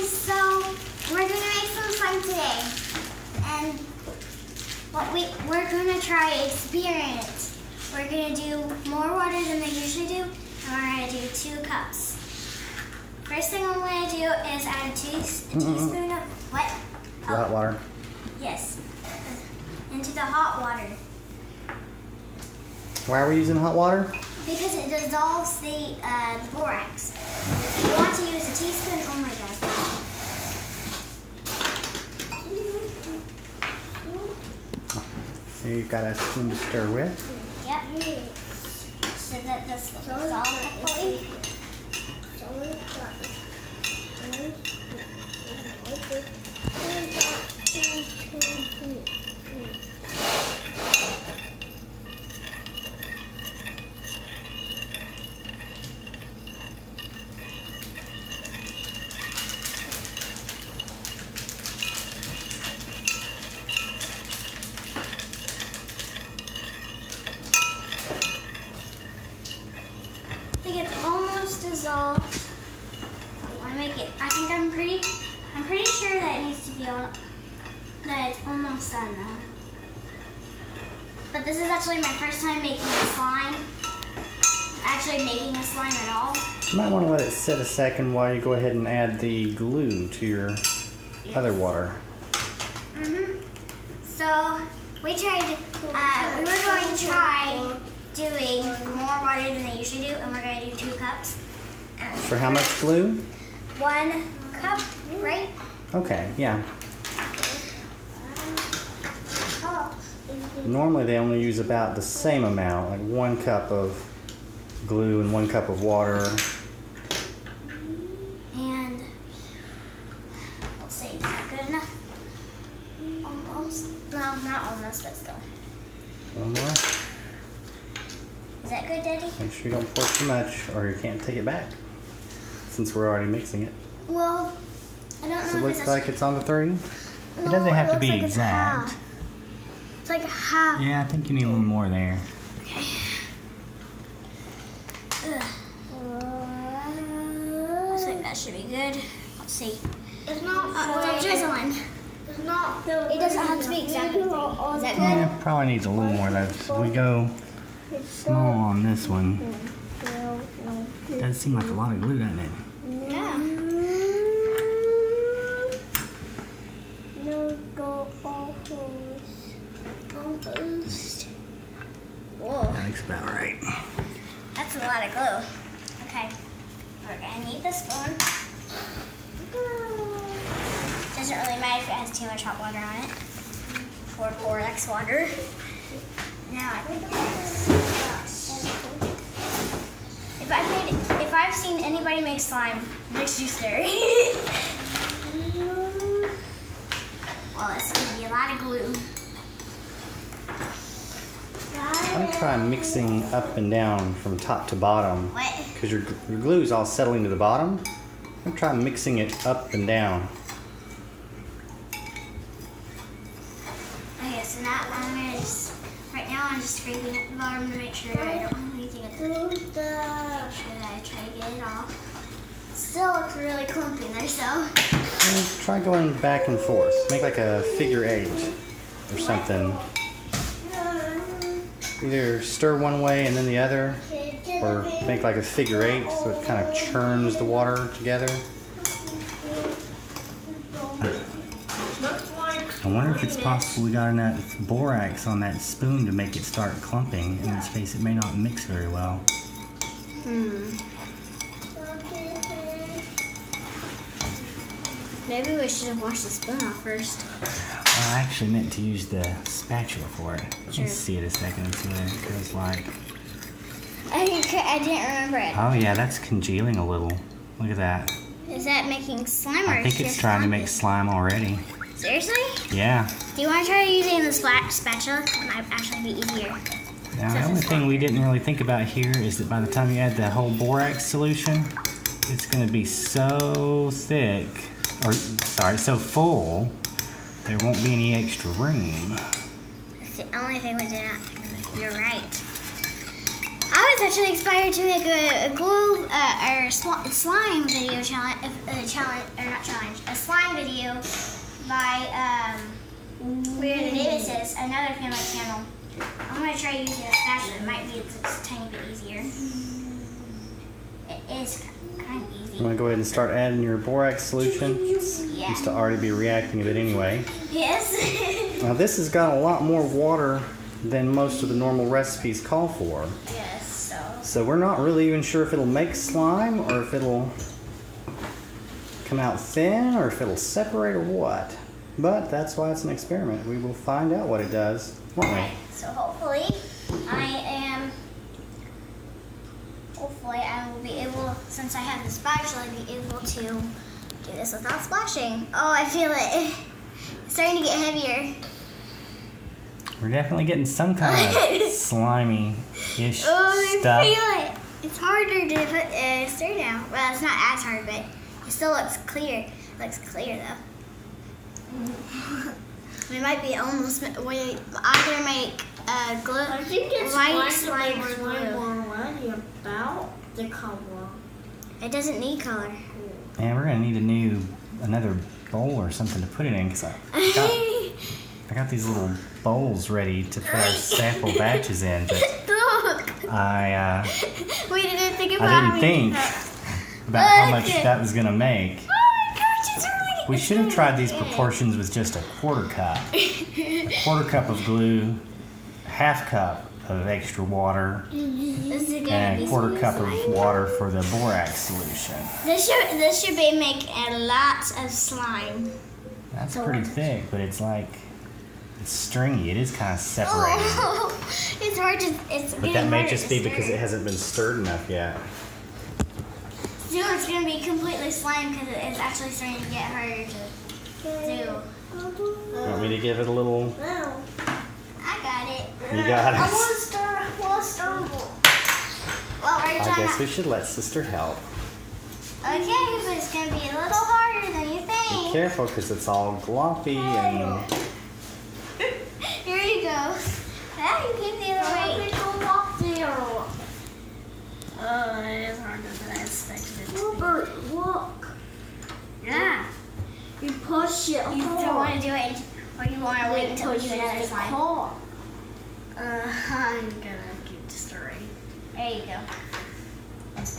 guys, so we're gonna make some slime today, and we're gonna try experiment. We're gonna do more water than they usually do, and we're gonna do 2 cups. First thing I'm gonna do is add a teaspoon of what? Hot water. Yes, into the hot water. Why are we using hot water? Because it dissolves the borax. You want to use a teaspoon. Oh my god. So you've got a spoon to stir with. Yep. So that this will dissolve properly. I think it's almost dissolved. I make it. I'm pretty sure that it needs to be that it's almost done now. But this is actually my first time making a slime. Actually making a slime at all. You might want to let it sit a second while you go ahead and add the glue to your other water. So we tried. We were going to try doing more water than they usually do, and we're going to do 2 cups. For how much glue? 1 cup, right? Okay, yeah. Normally they only use about the same amount, like 1 cup of glue and 1 cup of water. And let's see, is that good enough? Almost. No, not almost, but still. One more. Is that good, Daddy? Make sure you don't pour too much or you can't take it back since we're already mixing it. Well, I don't know So it if looks it's like it's on the 3. No, It doesn't have to looks be like it's exact. half. It's like half. Yeah, I think you need a little more there. Okay. I think that should be good. Let's see. It's not. It's drizzling. It's not. It doesn't have to be exactly. Is that good? Yeah, probably needs a little more. We go small on this one. It does seem like a lot of glue, doesn't it? Yeah. Almost. Whoa. That looks about right. That's a lot of glue. Okay. We're gonna need the spoon. Doesn't really matter if it has too much hot water on it. Or borax water. Now I think if I've seen anybody make slime, makes you scary. Well, it's gonna be a lot of glue. I'm going to try mixing up and down from top to bottom. What? Because your glue is all settling to the bottom. I'm going to try mixing it up and down. Okay, so now I'm gonna just, right now I'm just scraping at the bottom to make sure that I don't have anything at the bottom. Make sure that I try to get it off. Still looks really clumpy there, so. And try going back and forth. Make like a figure 8 or something. Either stir one way and then the other, or make like a figure 8 so it kind of churns the water together. I wonder if it's possible we got enough borax on that spoon to make it start clumping. In this case, it may not mix very well. Maybe we should have washed the spoon off first. Well, I actually meant to use the spatula for it. Sure. Let's see it a second and see what it goes like. I didn't remember it. Oh yeah, that's congealing a little. Look at that. Is that making slime or I think it's trying to make slime already. Seriously? Yeah. Do you want to try using the spatula? It might actually be easier. Now, the only thing we didn't really think about here is that by the time you add the whole borax solution, it's going to be so thick, or sorry, so full, there won't be any extra room. That's the only thing we did not. You're right. I was actually inspired to make a glue or slime video challenge, a slime video by Weird Davis's, another family channel. I'm gonna try using a spatula. It might be just a tiny bit easier. It is kind of easy. I'm going to go ahead and start adding your borax solution. Yeah. Used to already be reacting a bit anyway. Yes. Now this has got a lot more water than most of the normal recipes call for. Yes. So we're not really even sure if it'll make slime or if it'll come out thin or if it'll separate or what. But that's why it's an experiment. We will find out what it does, won't we? Alright, so hopefully I will be able, since I have the spatula, be able to do this without splashing. Oh, I feel it. It's starting to get heavier. We're definitely getting some kind of slimy-ish Oh, stuff. I feel it. It's harder to put stir now. Well, it's not as hard, but it still looks clear. It looks clear though. We might be almost. We either make glue. I think it's light slime or glue. glue. Already about the color. It doesn't need color. And we're gonna need another bowl or something to put it in because I got these little bowls ready to put our sample batches in, but Look, we didn't think I about didn't think about how much that was gonna make. Oh my gosh, it's really. We should have tried these proportions with just a quarter cup. A quarter cup of glue, half cup of extra water, This is gonna and be a quarter so cup slimy. of water for the borax solution. This should be make a lot of slime. That's pretty thick, but it's stringy. It is kind of separated. Oh, it's hard to. It's But that may just be because it hasn't been stirred enough yet. Soon it's gonna be completely slime because it's actually starting to get harder to do. Want me to give it a little? No. I got it. You got I it. want to stir. Well, are you I trying guess to? we should let sister help. Okay, but it's gonna be a little harder than you Be think. careful because it's all gloppy and Here you go. Ah, you came the other way. It is harder than I expected. Robert, look. Yeah. You push it hard. You don't want to do it, or you want to wait until you get another slime. car. I'm gonna keep stirring. There you go.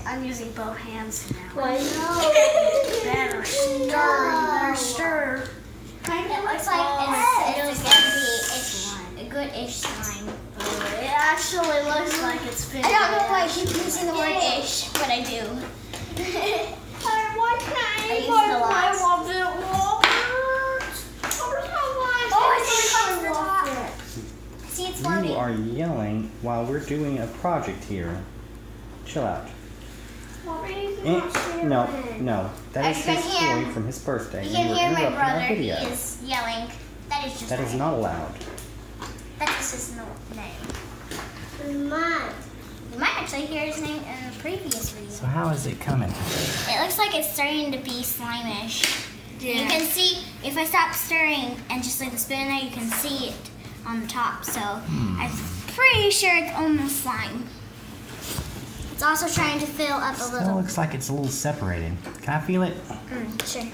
I'm using both hands now. I Better stir. stir. It looks like it's gonna be a good-ish slime. It actually looks like it's finished. I don't know why I keep using the word ish, but I do. Why can't I use it a lot. love it, Oh, it's really close to the top. See, it's floating. you are yelling while we're doing a project here. Chill out. No. That is As you his can hear- toy from his birthday. You and can you're hear my interrupting our brother. He video. is yelling. That is just That is right. not allowed. That's just his name. Mine. You might actually hear his name in the previous video. So how is it coming? It looks like it's starting to be slimish. You can see, if I stop stirring and just leave the spoon in there, you can see it on the top. So I'm pretty sure it's almost slime. It's also trying to fill up a Still little. looks like it's a little separated. Can I feel it? Sure.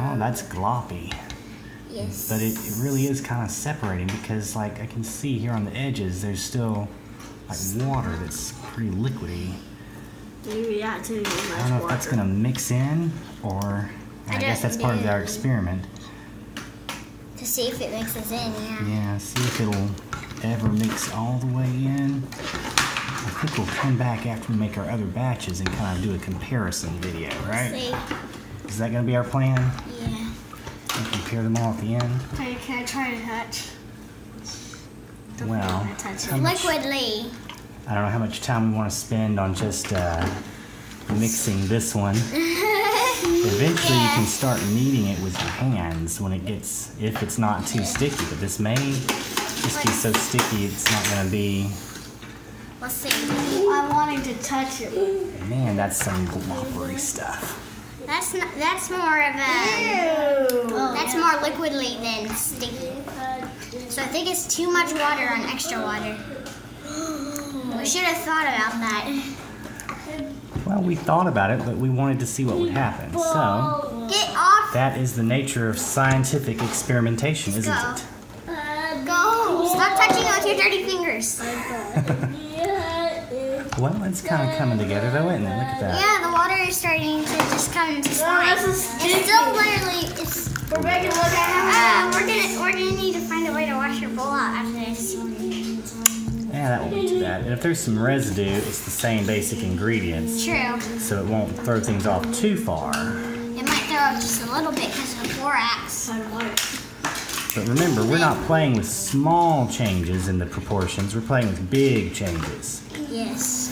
Oh, that's gloppy. Yes. But it really is kind of separating because, like, I can see here on the edges, there's still like water that's pretty liquidy. Yeah, too much I don't know if that's gonna mix in, or I guess that's part of our experiment. To see if it mixes in, yeah. Yeah, see if it'll ever mix all the way in. I think we'll come back after we make our other batches and kind of do a comparison video, right? See? Is that gonna be our plan? Yeah. And compare them all at the end? Okay, can I try to touch? Well, how much, Liquidly. I don't know how much time we want to spend on just mixing this one. Eventually you can start kneading it with your hands when it gets, if it's not too sticky, but this may just be so sticky it's not gonna be, Let's see. I'm wanting to touch it. man, that's some gloppery stuff. That's more of a. Ew. That's more liquidly than sticky. So I think it's too much water on extra water. We should have thought about that. Well, we thought about it, but we wanted to see what would happen. So, Get off. that is the nature of scientific experimentation, isn't Go. it? Go. Stop touching it with your dirty fingers. Well, it's kind of coming together, though, isn't it? Look at that. Yeah, the water is starting to just come into slime. this is It's still literally. It's. We're making look at We're gonna need to find a way to wash your bowl out after this. Yeah, that won't be too bad. And if there's some residue, it's the same basic ingredients, True. so it won't throw things off too far. It might throw up just a little bit because of the borax. But remember, we're not playing with small changes in the proportions. We're playing with big changes. Yes.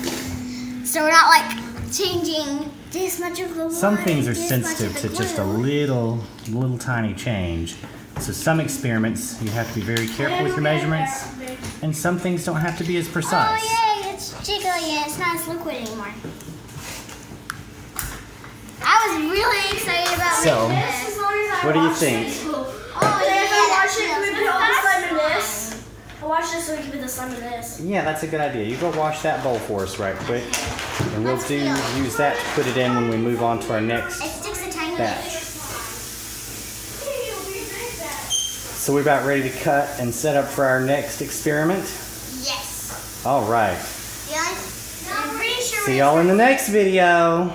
So we're not like changing this much of the water. Some things are this much of sensitive the to just a glue. little tiny change. So some experiments, you have to be very careful with your measurements, and some things don't have to be as precise. Oh yay! It's jiggly and it's not as liquid anymore. I was really excited about So, making this. What do you think? Oh yeah! Can we put all the slime in this? I'll wash this so we can put the slime in this. Yeah, that's a good idea. You go wash that bowl for us right quick. And we'll use that to put it in when we move on to our next It sticks a tiny batch. bit. So we're about ready to cut and set up for our next experiment. Yes. All right. Yeah, I'm pretty sure. See y'all in the next video.